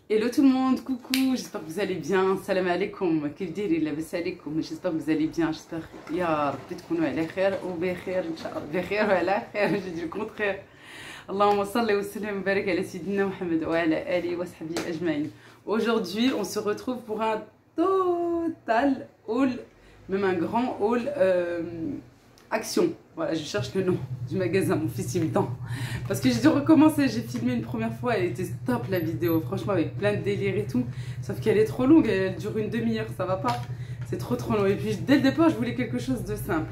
Hello tout le monde, coucou, j'espère que vous allez bien. Salam alaikum, كيف دايرين لاباس عليكم. J'espère que vous allez bien, j'espère يا ربي تكونوا على خير وبخير ان شاء الله. بخير وعلى خير، je dis le contraire. اللهم صل وسلم وبارك على سيدنا محمد وعلى آله وصحبه أجمعين. Aujourd'hui, on se retrouve pour un total haul, même un grand haul Action. Voilà, je cherche le nom du magasin, mon fils il me tend. Parce que j'ai dû recommencer, j'ai filmé une première fois, elle était top la vidéo, franchement avec plein de délire et tout. Sauf qu'elle est trop longue, elle dure une demi-heure, ça va pas. C'est trop long. Et puis dès le départ, je voulais quelque chose de simple,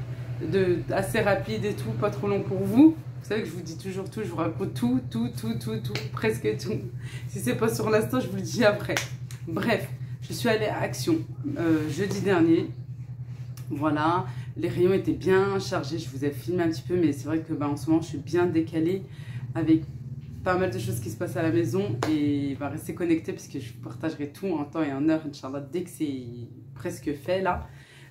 assez rapide et tout, pas trop long pour vous. Vous savez que je vous dis toujours tout, je vous raconte tout, presque tout. Si c'est pas sur l'instant, je vous le dis après. Bref, je suis allée à Action jeudi dernier. Voilà, les rayons étaient bien chargés, je vous ai filmé un petit peu, mais c'est vrai que en ce moment je suis bien décalée avec pas mal de choses qui se passent à la maison et restez connectés parce que je vous partagerai tout en temps et en heure, Inch'Allah, dès que c'est presque fait là.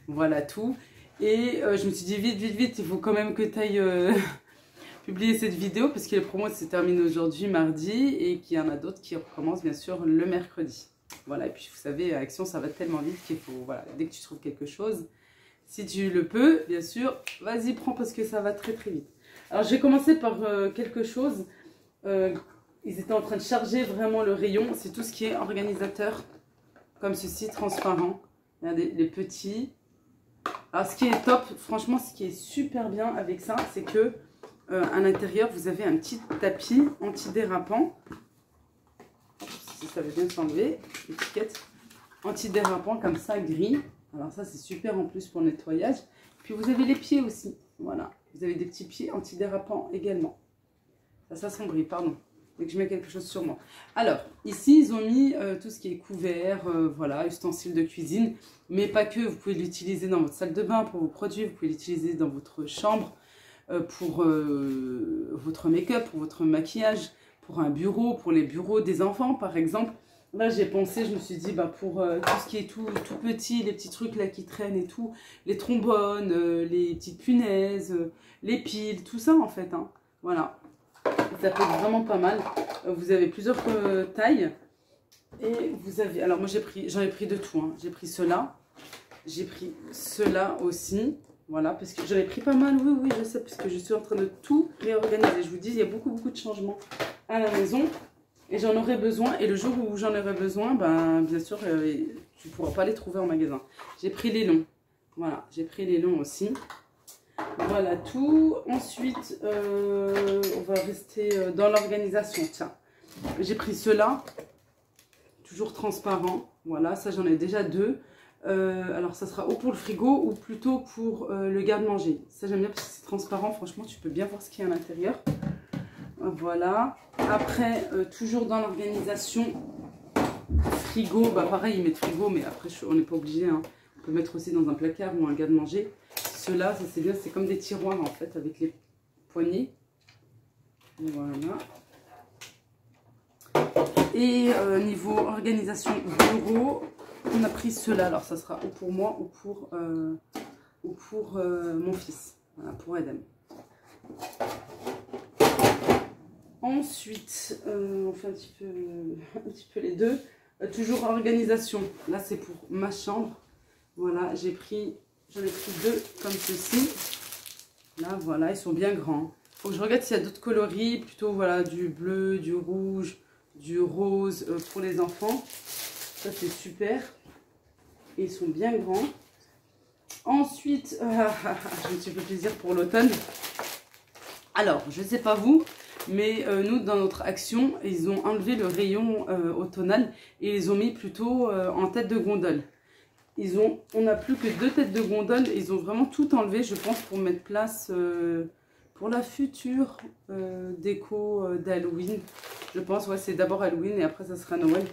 Voilà tout. Et je me suis dit vite, il faut quand même que tu ailles publier cette vidéo parce que les promos se terminent aujourd'hui, mardi, et qu'il y en a d'autres qui recommencent bien sûr le mercredi. Voilà, et puis vous savez, à Action ça va tellement vite qu'il faut, voilà, dès que tu trouves quelque chose, si tu le peux, bien sûr, vas-y, prends parce que ça va très vite. Alors, je vais commencer par quelque chose. Ils étaient en train de charger vraiment le rayon. C'est tout ce qui est organisateur, comme ceci, transparent. Regardez, les petits. Alors, ce qui est top, franchement, ce qui est super bien avec ça, c'est que à l'intérieur, vous avez un petit tapis antidérapant. Si ça veut bien s'enlever, l'étiquette antidérapant comme ça, gris. Alors ça c'est super en plus pour le nettoyage. Puis vous avez les pieds aussi. Voilà. Vous avez des petits pieds antidérapants également. Ça s'ombrit, pardon. Dès que je mets quelque chose sur moi. Alors, ici ils ont mis tout ce qui est couvert, voilà, ustensiles de cuisine. Mais pas que, vous pouvez l'utiliser dans votre salle de bain pour vos produits. Vous pouvez l'utiliser dans votre chambre pour votre make-up, pour votre maquillage, pour un bureau, pour les bureaux des enfants par exemple. Là, j'ai pensé, je me suis dit, pour tout ce qui est tout petit, les petits trucs là qui traînent et tout, les trombones, les petites punaises, les piles, tout ça en fait. Hein. Voilà, ça peut être vraiment pas mal. Vous avez plusieurs tailles et vous avez, alors moi j'en ai pris de tout. Hein. J'ai pris cela, j'ai pris cela aussi. Voilà, parce que j'en ai pris pas mal, oui, je sais, parce que je suis en train de tout réorganiser. Je vous dis, il y a beaucoup de changements à la maison. Et j'en aurai besoin, et le jour où j'en aurai besoin, bien sûr, tu ne pourras pas les trouver en magasin. J'ai pris les longs, voilà, j'ai pris les longs aussi. Voilà tout. Ensuite, on va rester dans l'organisation, tiens. J'ai pris ceux-là, toujours transparent, voilà, ça j'en ai déjà deux. Alors ça sera ou pour le frigo, ou plutôt pour le garde-manger. Ça j'aime bien parce que c'est transparent, franchement, tu peux bien voir ce qu'il y a à l'intérieur. Voilà. Après, toujours dans l'organisation, frigo, pareil, ils mettent frigo, mais après, on n'est pas obligé. Hein. On peut mettre aussi dans un placard ou un garde-manger. Ceux-là, ça c'est bien, c'est comme des tiroirs en fait, avec les poignées. Voilà. Et niveau organisation bureau, on a pris ceux-là. Alors, ça sera ou pour moi ou pour mon fils, voilà, pour Adam. Ensuite, on fait un petit peu les deux. Toujours organisation. Là, c'est pour ma chambre. Voilà, j'en ai pris deux comme ceci. Là, voilà, ils sont bien grands. Faut que je regarde s'il y a d'autres coloris. Plutôt, voilà, du bleu, du rouge, du rose pour les enfants. Ça, c'est super. Et ils sont bien grands. Ensuite, je me suis fait plaisir pour l'automne. Alors, je ne sais pas vous, mais nous, dans notre Action, ils ont enlevé le rayon automnal et ils ont mis plutôt en tête de gondole. On n'a plus que 2 têtes de gondole. Ils ont vraiment tout enlevé, je pense, pour mettre place pour la future déco d'Halloween. Je pense, ouais, c'est d'abord Halloween et après ça sera Noël.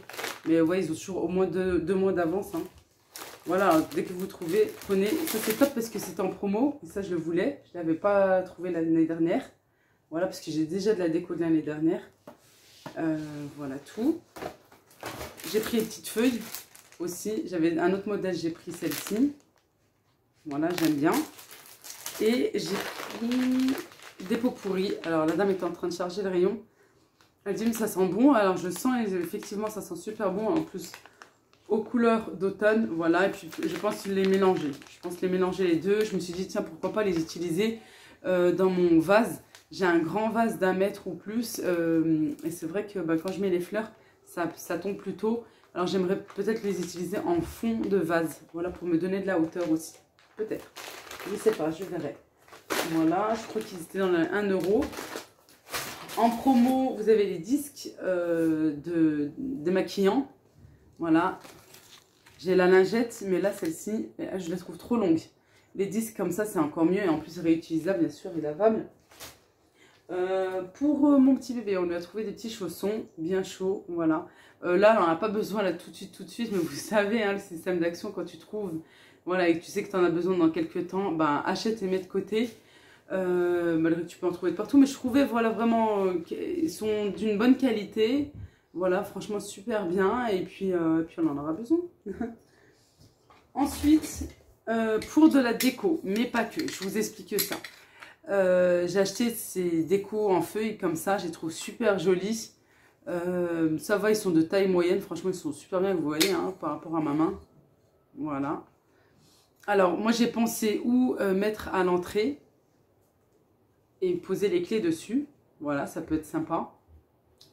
Mais ouais, ils ont toujours au moins 2 mois d'avance. Hein. Voilà, dès que vous trouvez, prenez. Ça c'est top parce que c'est en promo. Et ça, je le voulais. Je ne l'avais pas trouvé l'année dernière. Voilà, parce que j'ai déjà de la déco de l'année dernière. Voilà tout. J'ai pris les petites feuilles aussi. J'avais un autre modèle, j'ai pris celle-ci. Voilà, j'aime bien. Et j'ai pris des pots pourris. Alors, la dame était en train de charger le rayon. Elle dit mais ça sent bon, alors je sens et effectivement ça sent super bon en plus aux couleurs d'automne, voilà, et puis je pense les mélanger. Je pense les mélanger les deux, je me suis dit tiens pourquoi pas les utiliser dans mon vase. J'ai un grand vase d'1 mètre ou plus et c'est vrai que bah, quand je mets les fleurs ça tombe plus tôt. Alors j'aimerais peut-être les utiliser en fond de vase, voilà pour me donner de la hauteur aussi, peut-être. Je sais pas, je verrai. Voilà, je crois qu'ils étaient dans le 1 euro. En promo, vous avez les disques démaquillants. Voilà. J'ai la lingette, mais là, celle-ci, je la trouve trop longue. Les disques comme ça, c'est encore mieux. Et en plus, réutilisable, bien sûr, et lavable. Pour mon petit bébé, on lui a trouvé des petits chaussons bien chauds. Voilà. Là, on n'en a pas besoin là tout de suite. Mais vous savez, hein, le système d'action, quand tu trouves, voilà, et que tu sais que tu en as besoin dans quelques temps, ben, achète et mets de côté. Malgré que tu peux en trouver de partout, mais je trouvais voilà vraiment qu'ils sont d'une bonne qualité, voilà franchement super bien et puis on en aura besoin. Ensuite pour de la déco, mais pas que, je vous explique ça. J'ai acheté ces décos en feuilles comme ça, je les trouve super jolis. Ça va, ils sont de taille moyenne, franchement ils sont super bien, vous voyez hein, par rapport à ma main. Voilà, alors moi j'ai pensé où mettre à l'entrée et poser les clés dessus. Voilà, ça peut être sympa.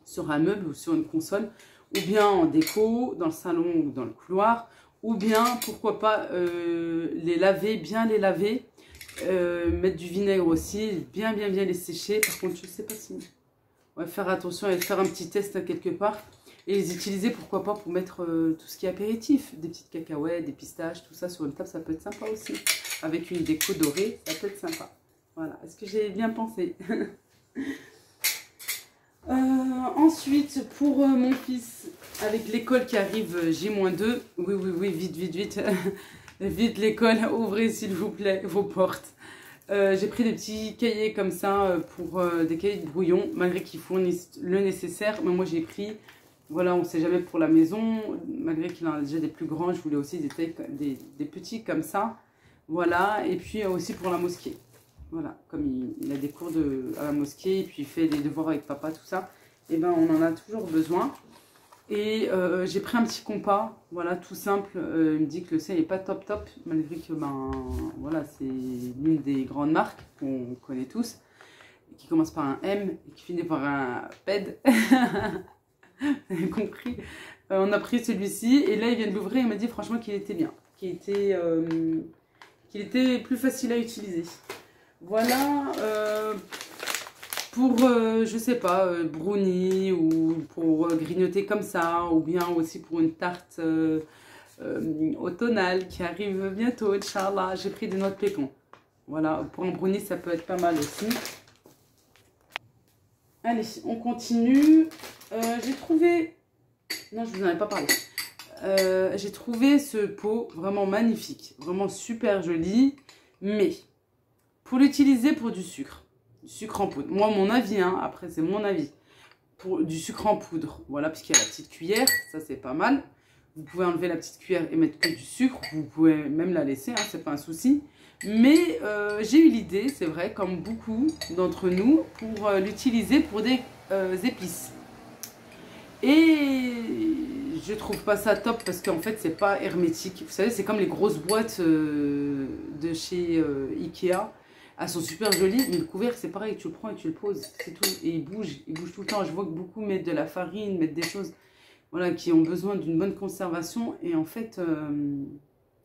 Sur un meuble ou sur une console. Ou bien en déco, dans le salon ou dans le couloir. Ou bien, pourquoi pas, les laver, bien les laver. Mettre du vinaigre aussi, bien les sécher. Par contre, je sais pas si... Ouais, faire attention et faire un petit test quelque part. Et les utiliser, pourquoi pas, pour mettre tout ce qui est apéritif. Des petites cacahuètes, des pistaches, tout ça sur une table, ça peut être sympa aussi. Avec une déco dorée, ça peut être sympa. Voilà, est-ce que j'ai bien pensé? Ensuite, pour mon fils, avec l'école qui arrive J-2, oui, vite, vite l'école, ouvrez s'il vous plaît vos portes. J'ai pris des petits cahiers comme ça, pour des cahiers de brouillon, malgré qu'ils fournissent le nécessaire, mais moi j'ai pris, voilà, on ne sait jamais pour la maison, malgré qu'il en a déjà des plus grands, je voulais aussi des petits comme ça, voilà, et puis aussi pour la mosquée. Voilà, comme il a des cours à la mosquée, et puis il fait des devoirs avec papa, tout ça, et ben on en a toujours besoin. Et j'ai pris un petit compas, voilà, tout simple. Il me dit que le sien n'est pas top, malgré que ben voilà, c'est l'une des grandes marques qu'on connaît tous, qui commence par un M et qui finit par un PED. Vous avez compris. On a pris celui-ci, et là il vient de l'ouvrir, il m'a dit franchement qu'il était bien, qu'il était plus facile à utiliser. Voilà, pour, je sais pas, brownie ou pour grignoter comme ça, ou bien aussi pour une tarte automnale qui arrive bientôt, Inch'Allah. J'ai pris des noix de pécan. Voilà, pour un brownie, ça peut être pas mal aussi. Allez, on continue. J'ai trouvé... Non, je vous en avais pas parlé. J'ai trouvé ce pot vraiment magnifique, vraiment super joli, mais... pour l'utiliser pour du sucre en poudre. Moi, mon avis, hein, après, c'est mon avis. Pour du sucre en poudre, voilà, puisqu'il y a la petite cuillère, ça, c'est pas mal. Vous pouvez enlever la petite cuillère et mettre que du sucre. Vous pouvez même la laisser, hein, c'est pas un souci. Mais j'ai eu l'idée, c'est vrai, comme beaucoup d'entre nous, pour l'utiliser pour des épices. Et je trouve pas ça top parce qu'en fait, c'est pas hermétique. Vous savez, c'est comme les grosses boîtes de chez Ikea. Elles sont super jolies, mais le couvercle, c'est pareil, tu le prends et tu le poses, c'est tout. Et il bouge tout le temps. Je vois que beaucoup mettent de la farine, mettent des choses voilà, qui ont besoin d'une bonne conservation. Et en fait,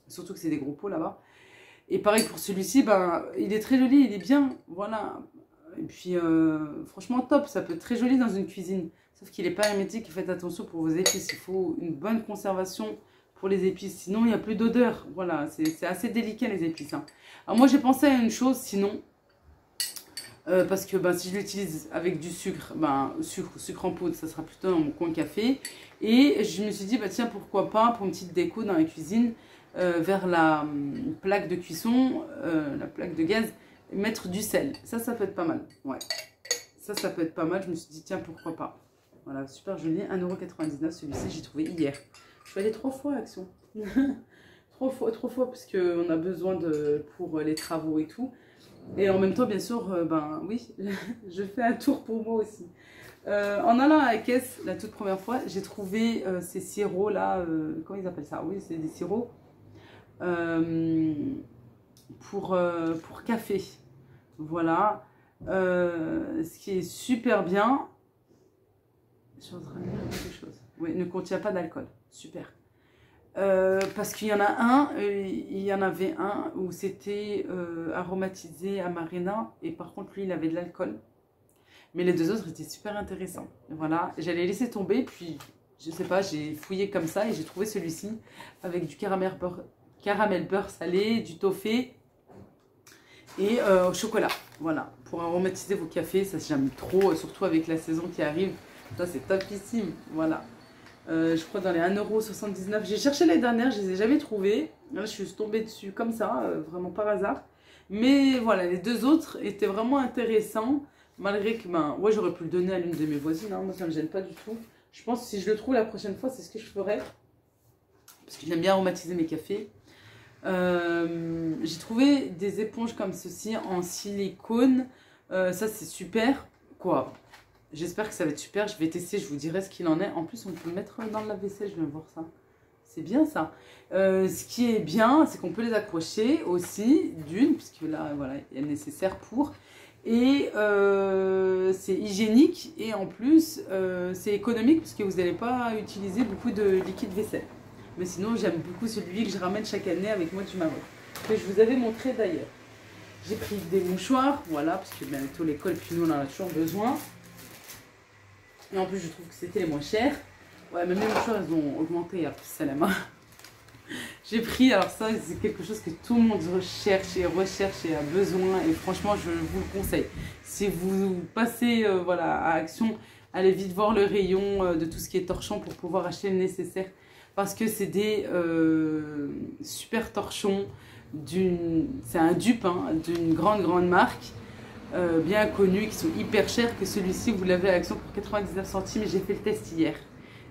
surtout que c'est des gros pots là-bas. Et pareil pour celui-ci, ben, il est très joli, il est bien, voilà. Et puis, franchement, top, ça peut être très joli dans une cuisine. Sauf qu'il n'est pas hermétique, faites attention pour vos épices. Il faut une bonne conservation pour les épices, sinon il n'y a plus d'odeur. Voilà, c'est assez délicat les épices. Hein. Alors moi j'ai pensé à une chose sinon, parce que ben, si je l'utilise avec du sucre, ben, sucre en poudre, ça sera plutôt dans mon coin café. Et je me suis dit, bah, tiens, pourquoi pas, pour une petite déco dans la cuisine, vers la plaque de cuisson, la plaque de gaz, mettre du sel. Ça peut être pas mal. Ouais. Ça peut être pas mal. Je me suis dit, tiens, pourquoi pas. Voilà, super joli. 1,99 € celui-ci, j'ai trouvé hier. Je suis allée 3 fois à Action. 3 fois, parce qu'on a besoin pour les travaux et tout. Et en même temps, bien sûr, ben oui, je fais un tour pour moi aussi. En allant à la caisse la toute première fois, j'ai trouvé ces sirops là, comment ils appellent ça? Oui, c'est des sirops pour café. Voilà. Ce qui est super bien. Je suis en train de dire quelque chose. Oui, ne contient pas d'alcool. Super. Parce qu'il y en a il y en avait un où c'était aromatisé à Marina et par contre lui il avait de l'alcool. Mais les deux autres étaient super intéressants. Voilà, j'allais laisser tomber puis je sais pas, j'ai fouillé comme ça et j'ai trouvé celui-ci avec du caramel beurre salé, du toffee et au chocolat. Voilà, pour aromatiser vos cafés, ça j'aime trop, surtout avec la saison qui arrive. Ça c'est topissime, voilà. Je crois dans les 1,79 €. J'ai cherché l'année dernière, je les ai jamais trouvés. Là, je suis tombée dessus comme ça, vraiment par hasard. Mais voilà, les deux autres étaient vraiment intéressants. Malgré que, ben, ouais, j'aurais pu le donner à l'une de mes voisines. Hein, moi, ça ne me gêne pas du tout. Je pense que si je le trouve la prochaine fois, c'est ce que je ferai. Parce que j'aime bien aromatiser mes cafés. J'ai trouvé des éponges comme ceci en silicone. Ça, c'est super. Quoi? J'espère que ça va être super. Je vais tester, je vous dirai ce qu'il en est. En plus, on peut le mettre dans le lave-vaisselle. Je viens voir ça. C'est bien ça. Ce qui est bien, c'est qu'on peut les accrocher aussi, d'une, puisque là, voilà, il est nécessaire pour. Et c'est hygiénique. Et en plus, c'est économique, puisque vous n'allez pas utiliser beaucoup de liquide vaisselle. Mais sinon, j'aime beaucoup celui que je ramène chaque année avec moi du Maroc. Que je vous avais montré d'ailleurs. J'ai pris des mouchoirs, voilà, parce que bientôt l'école, puis nous, on en a toujours besoin. Et en plus, je trouve que c'était les moins chers. Ouais, même les mouchoirs, ils ont augmenté, plus salam. J'ai pris, alors ça, c'est quelque chose que tout le monde recherche et a besoin. Et franchement, je vous le conseille. Si vous passez voilà, à Action, allez vite voir le rayon de tout ce qui est torchon pour pouvoir acheter le nécessaire. Parce que c'est des super torchons. C'est un dupe hein, d'une grande marque. Bien connus, qui sont hyper chers, que celui-ci vous l'avez à Action pour 99 centimes et j'ai fait le test hier.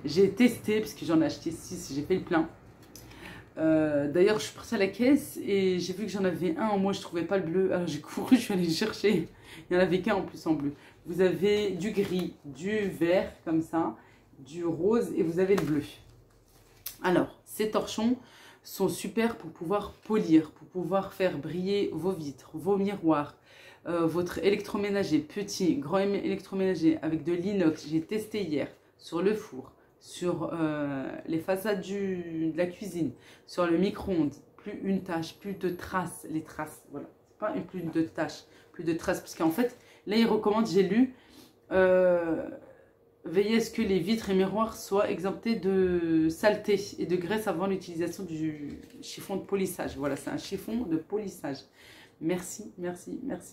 J'ai testé, parce que j'en ai acheté 6, j'ai fait le plein. D'ailleurs je suis partie à la caisse et j'ai vu que j'en avais un, moi je trouvais pas le bleu, alors j'ai couru, je suis allée le chercher. Il n'y en avait qu'un en plus en bleu. Vous avez du gris, du vert comme ça, du rose et vous avez le bleu. Alors ces torchons sont super pour pouvoir polir, pour pouvoir faire briller vos vitres, vos miroirs. Votre électroménager, petit, grand électroménager avec de l'inox, j'ai testé hier sur le four, sur les façades de la cuisine, sur le micro-ondes, plus une tache, plus de traces, les traces, voilà, c'est pas une plus de taches, plus de traces, parce qu'en fait, là il recommande, j'ai lu, veillez à ce que les vitres et miroirs soient exemptés de saleté et de graisse avant l'utilisation du chiffon de polissage, voilà, c'est un chiffon de polissage. Merci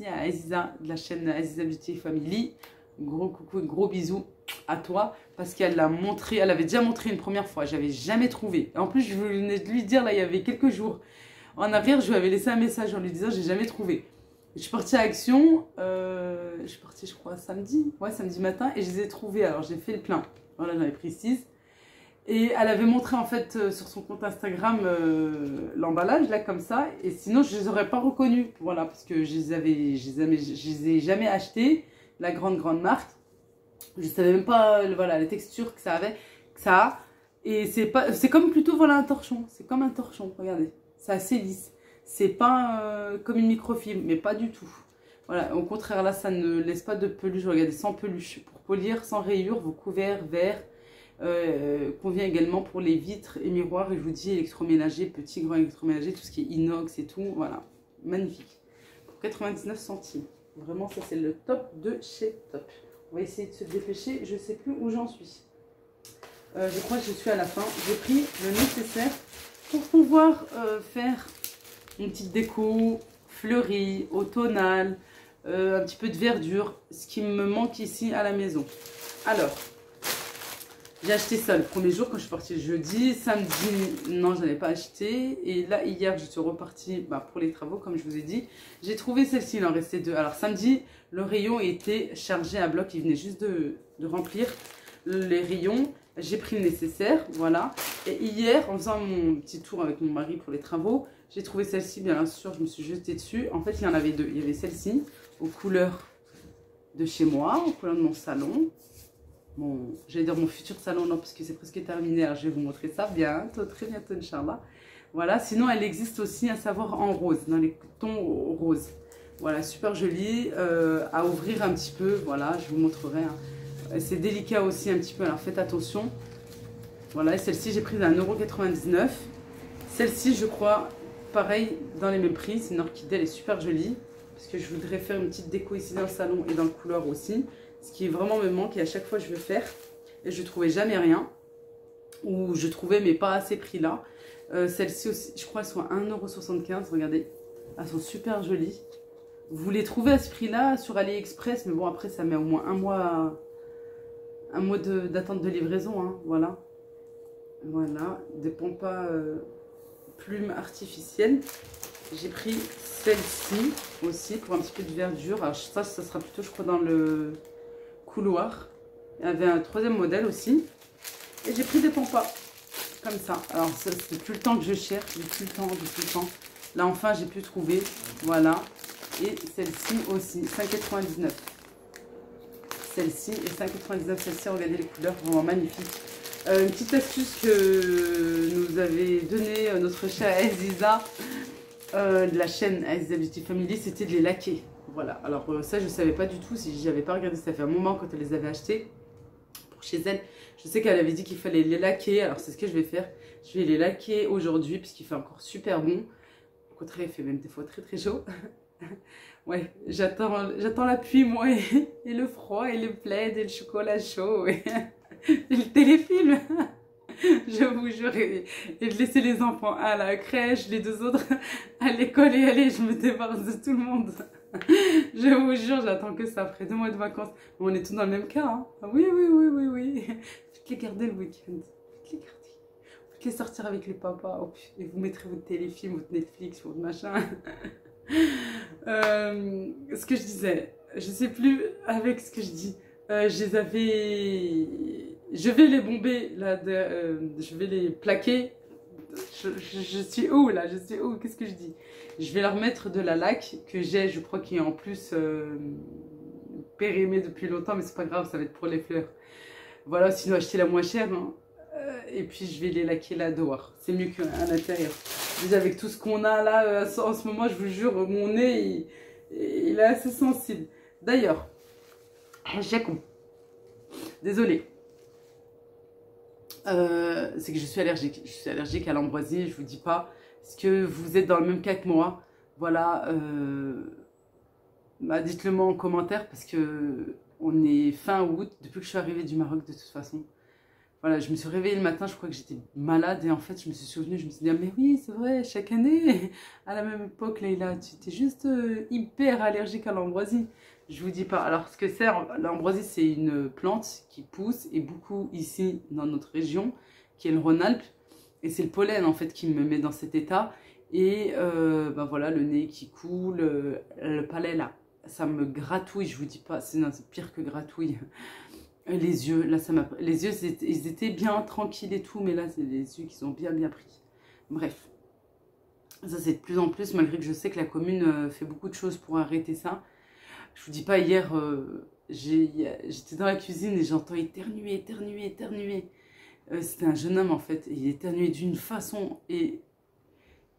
à Aziza de la chaîne Aziza Beauty Family. Gros coucou, gros bisous à toi parce qu'elle l'a montré, elle avait déjà montré une première fois, j'avais jamais trouvé. Et en plus, je venais de lui dire là, il y avait quelques jours en arrière, je lui avais laissé un message en lui disant j'ai jamais trouvé. Je suis partie à Action, je suis partie je crois samedi, ouais samedi matin et je les ai trouvés. Alors j'ai fait le plein. Voilà, j'en ai pris 6. Et elle avait montré en fait sur son compte Instagram l'emballage là comme ça. Et sinon je les aurais pas reconnus. Voilà, parce que je les ai jamais achetés. La grande marque. Je savais même pas voilà, les textures que ça avait. Que ça a. Et c'est comme plutôt voilà, un torchon. C'est comme un torchon, regardez. C'est assez lisse. C'est pas comme une microfibre, mais pas du tout. Voilà, au contraire là ça ne laisse pas de peluche. Regardez, sans peluche. Pour polir, sans rayures, vos couverts verts. Convient également pour les vitres et miroirs et je vous dis électroménager, petit, grand électroménager, tout ce qui est inox et tout, voilà, magnifique, pour 99 centimes, vraiment ça c'est le top de chez Top. On va essayer de se dépêcher, je sais plus où j'en suis, je crois que je suis à la fin. J'ai pris le nécessaire pour pouvoir faire une petite déco fleurie, automnale, un petit peu de verdure, ce qui me manque ici à la maison. Alors j'ai acheté ça le premier jour quand je suis partie le jeudi. Samedi, non, je n'en ai pas acheté. Et là, hier, je suis repartie pour les travaux, comme je vous ai dit. J'ai trouvé celle-ci, il en restait 2. Alors, samedi, le rayon était chargé à bloc. Il venait juste de remplir les rayons. J'ai pris le nécessaire, voilà. Et hier, en faisant mon petit tour avec mon mari pour les travaux, j'ai trouvé celle-ci, bien sûr, je me suis jetée dessus. En fait, il y en avait 2. Il y avait celle-ci, aux couleurs de chez moi, aux couleurs de mon salon. j'allais dire mon futur salon, non, parce que c'est presque terminé. Alors, je vais vous montrer ça bientôt, très bientôt, Inch'Allah. Voilà, sinon, elle existe aussi, à savoir en rose, dans les tons roses. Voilà, super jolie, à ouvrir un petit peu, voilà, je vous montrerai. Hein. C'est délicat aussi un petit peu, alors faites attention. Voilà, et celle-ci, j'ai prise à 1,99 €. Celle-ci, je crois, pareil, dans les mêmes prix. C'est une orchidée, elle est super jolie. Parce que je voudrais faire une petite déco ici dans le salon et dans le couloir aussi. Ce qui vraiment me manque et à chaque fois je veux faire. Et je ne trouvais jamais rien. Ou je trouvais mais pas à ces prix-là. Celles-ci aussi, je crois, elles sont à 1,75 €. Regardez, elles sont super jolies. Vous les trouvez à ce prix-là sur AliExpress. Mais bon, après, ça met au moins un mois d'attente de livraison. Hein, voilà. Voilà, des pampas plumes artificielles. J'ai pris celle-ci aussi pour un petit peu de verdure. Alors ça sera plutôt, je crois, dans le couloir. Il y avait un troisième modèle aussi. Et j'ai pris des pampas comme ça. Alors ça, c'est plus le temps que je cherche. J'ai plus le temps. Là, enfin, j'ai pu trouver. Voilà. Et celle-ci aussi, 5,99 €. Celle-ci et 5,99 €. Celle-ci, regardez les couleurs, vraiment magnifiques. Une petite astuce que nous avait donnée notre chère Aziza de la chaîne Aziza Beauty Family, c'était de les laquer. Voilà, alors ça je ne savais pas du tout, si j'avais pas regardé, ça fait un moment quand elle les avait achetés pour chez elle. Je sais qu'elle avait dit qu'il fallait les laquer, alors c'est ce que je vais faire. Je vais les laquer aujourd'hui puisqu'il fait encore super bon. Au contraire, il fait même des fois très très chaud. Ouais, j'attends la pluie moi et le froid et le plaid et le chocolat chaud et le téléfilm. Je vous jure, et de laisser les enfants à la crèche, les deux autres à l'école et allez, je me débarrasse de tout le monde. Je vous jure, j'attends que ça après 2 mois de vacances. On est tous dans le même cas. Hein. Oui. Faites les garder le week-end. Faites les garder. Faites les sortir avec les papas. Oh, et vous mettrez votre téléfilm, votre Netflix, votre machin. Ce que je disais, je sais plus avec ce que je dis. Je vais les bomber, là, je vais les plaquer. Je suis où là? Je suis où? Qu'est-ce que je dis? Je vais leur mettre de la laque que j'ai, je crois, qui est en plus périmée depuis longtemps, mais c'est pas grave, ça va être pour les fleurs. Voilà, sinon acheter la moins chère. Hein. Et puis je vais les laquer là dehors. C'est mieux qu'à l'intérieur. Avec tout ce qu'on a là en ce moment, je vous jure, mon nez, il est assez sensible. D'ailleurs, désolée. C'est que je suis allergique. Je suis allergique à l'ambroisie, je vous dis pas. Est-ce que vous êtes dans le même cas que moi? Voilà. Bah, dites-le moi en commentaire parce que on est fin août, depuis que je suis arrivée du Maroc de toute façon. Voilà, je me suis réveillée le matin, je crois que j'étais malade et en fait je me suis souvenue, je me suis dit ah, mais oui c'est vrai, chaque année à la même époque Leïla, tu étais juste hyper allergique à l'ambroisie. Je vous dis pas. Alors ce que c'est, l'ambroisie c'est une plante qui pousse et beaucoup ici dans notre région, qui est le Rhône-Alpes. Et c'est le pollen en fait qui me met dans cet état. Et ben voilà, le nez qui coule, le palais là, ça me gratouille, je vous dis pas, c'est pire que gratouille. Les yeux, là ça m'a... Les yeux ils étaient bien tranquilles et tout, mais là c'est les yeux qui ont bien pris. Bref. Ça c'est de plus en plus, malgré que je sais que la commune fait beaucoup de choses pour arrêter ça. Je vous dis pas, hier, j'étais dans la cuisine et j'entends éternuer. C'était un jeune homme en fait, et il éternuait d'une façon et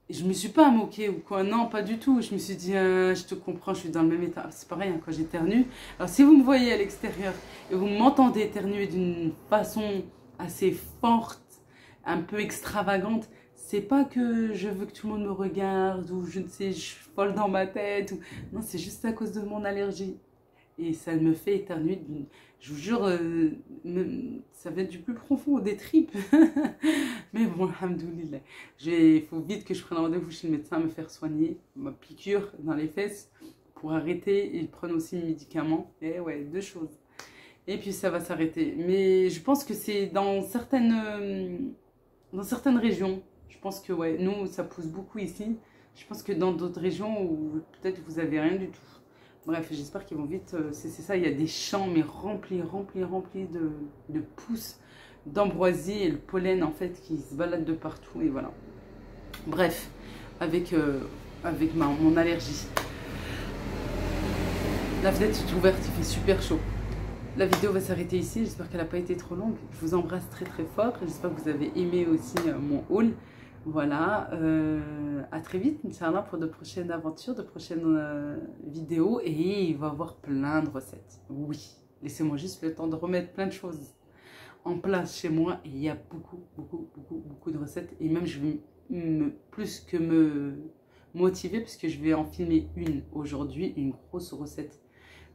je me suis pas moquée ou quoi, non pas du tout. Je me suis dit, je te comprends, je suis dans le même état. C'est pareil hein, quand j'éternue. Alors si vous me voyez à l'extérieur et vous m'entendez éternuer d'une façon assez forte, un peu extravagante, c'est pas que je veux que tout le monde me regarde ou je ne sais, je suis folle dans ma tête. Non, c'est juste à cause de mon allergie. Et ça me fait éternuer. Je vous jure, ça vient du plus profond des tripes. Mais bon, alhamdoulilah. Il faut vite que je prenne rendez-vous chez le médecin, me faire soigner. Ma piqûre dans les fesses pour arrêter. Et prendre aussi mes médicaments. Et ouais, 2 choses. Et puis ça va s'arrêter. Mais je pense que c'est dans certaines régions. Je pense que ouais, nous, ça pousse beaucoup ici. Je pense que dans d'autres régions où peut-être vous avez rien du tout. Bref, j'espère qu'ils vont vite. C'est ça, il y a des champs mais remplis de pousses d'ambroisie et le pollen en fait qui se balade de partout et voilà. Bref, avec mon allergie. La fenêtre est ouverte, il fait super chaud. La vidéo va s'arrêter ici, j'espère qu'elle n'a pas été trop longue. Je vous embrasse très très fort, j'espère que vous avez aimé aussi mon haul. Voilà, à très vite, Inch'Allah, pour de prochaines aventures, de prochaines vidéos. Et il va y avoir plein de recettes. Oui, laissez-moi juste le temps de remettre plein de choses en place chez moi. Et il y a beaucoup de recettes. Et même, je vais plus que me motiver, parce que je vais en filmer une aujourd'hui, une grosse recette.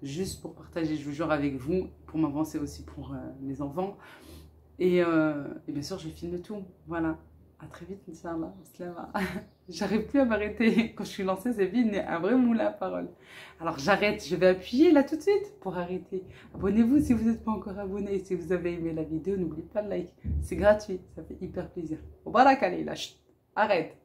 Juste pour partager, je vous jure, avec vous, pour m'avancer aussi pour mes enfants. Et bien sûr, je filme tout. Voilà. À très vite, Inch'Allah. J'arrive plus à m'arrêter. Quand je suis lancée, c'est vite, un vrai moulin à parole. Alors j'arrête, je vais appuyer là tout de suite pour arrêter. Abonnez-vous si vous n'êtes pas encore abonné. Si vous avez aimé la vidéo, n'oubliez pas le like. C'est gratuit, ça fait hyper plaisir. Au barak, allez, lâche. Arrête.